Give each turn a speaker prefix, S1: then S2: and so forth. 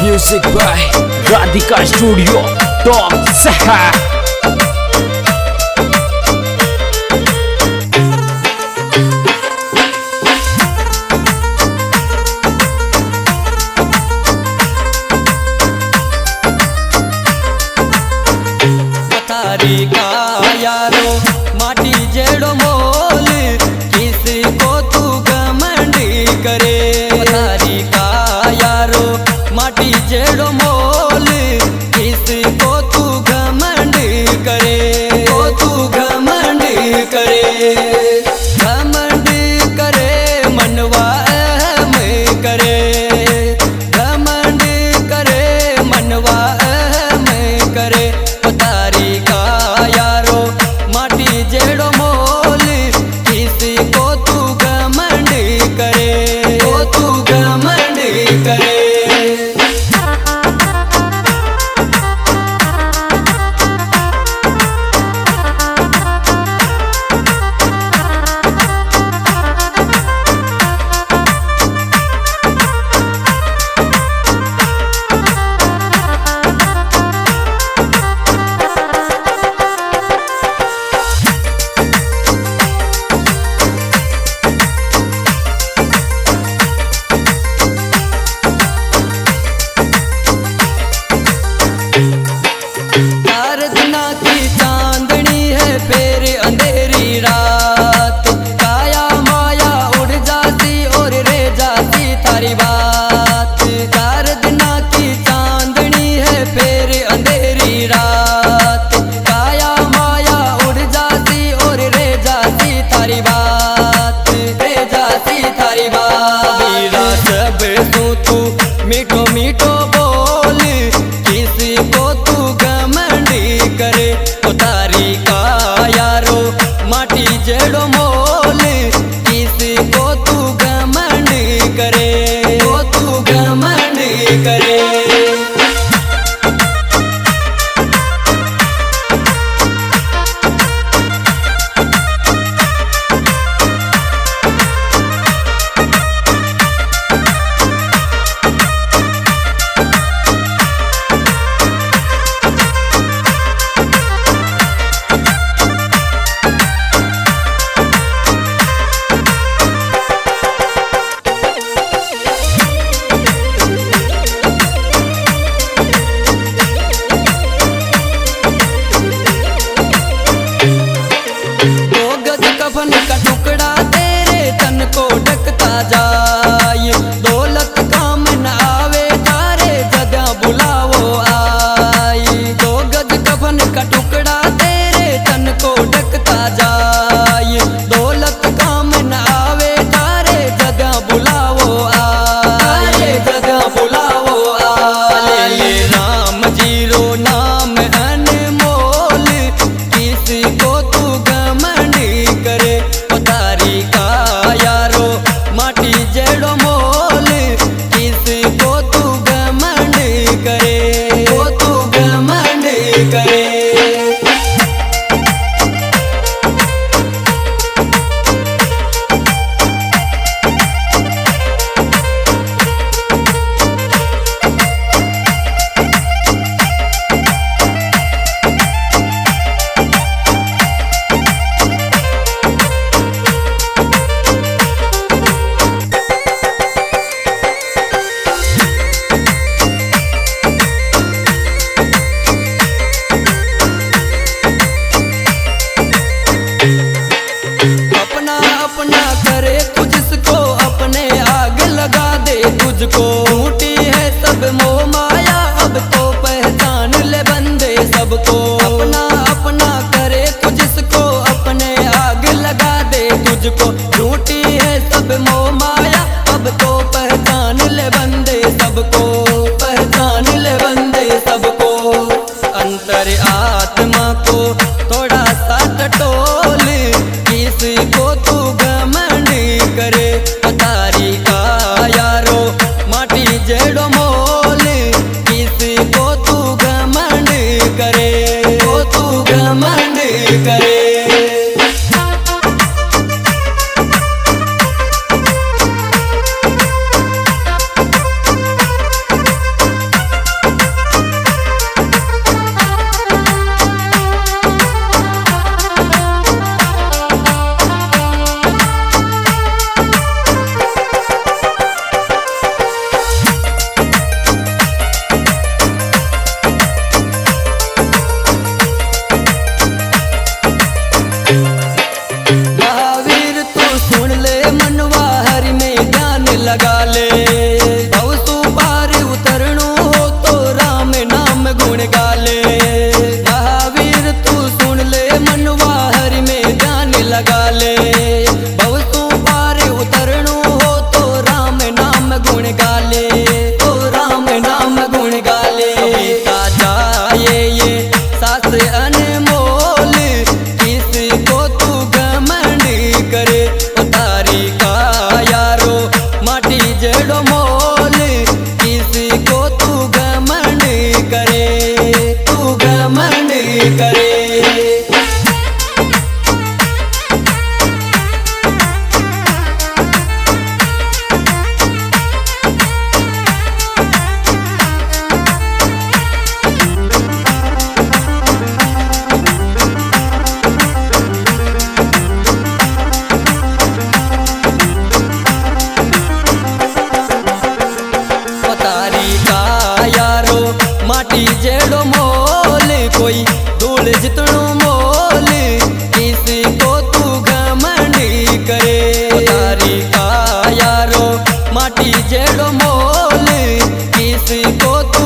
S1: Music by Radhika Studio Top Saha.
S2: पथारी का यारो माटी जेड़ो मोल किसी को तू घमंडी करे। पथारी का यारो माटी जेड़ो मोल किसी को तू घमंडी करे। को तू घमंडी करे, घमंडी करे मनवा में करे। घमंडी करे मनवा में करे। पथारी का यारो माटी जेड़ो मोल किसी को तू घमंडी करे। को तू घमंडी करे। रात काया माया उड़ जाती और रह जाती थारी बात। 4 दिना की चांदनी है फिर अंधेरी रात। काया माया उड़ जाती और रह जाती थारी बात। रह जाती थारी बात। मेरा सब तू मीठो मीठो बोल किसी को तू घमंडी करे। उतारी का यारो माटी जेड़ो मोल किसी को तू घमंडी करे। को तू घमंडी करे। कफन का टुकड़ा तेरे तन को ढकता जाए। दौलत काम न आवे तारे जदा बुलावो आई। 2 गज कफन का टुकड़ा तेरे तन को ढकता जाए। दौलत काम न आवे तारे जदा बुलावो आई। जदा बुलावो आई। राम जीरो नाम अनमोल किसी को तू घमंडी करे। पथारी का यारो माटी जेड़ो मोल किसी को तू घमंडी करे। को तू घमंडी करे। अपना करे तुझको अपने आग लगा दे तुझको। झूठी है सब मोह माया अब तो पहचान ले बंदे सबको। अपना अपना करे तुझको अपने आग लगा दे तुझको। झूठी है सब मोह माया अब तो पहचान ले बंदे सबको। पहचान ले बंदे सबको। अंतर आत्मा को थोड़ा सा टटोल किसी को तू घमंडी करे। पथारी का यारो माटी लगा ले। भवसु पार उतरणु हो तो राम नाम गुण गाले। महावीर तू सुन ले मनवा हरि में ध्यान लगा ले। भवसु पार उतरणु हो तो राम नाम गुण गाले, तो राम नाम गुण गाले। बीता जाए ये सास अनमोल, किसको तू घमंड करे। तारी का यारो माटी जड़ो मोल, किसको तू घमंड करे, तू घमंड करे। माटी जेड़ो मोल, कोई धूल जितनो मोल, किसको तू घमंड करे। तारी का यारो माटी जेड़ो मोल, किसको तू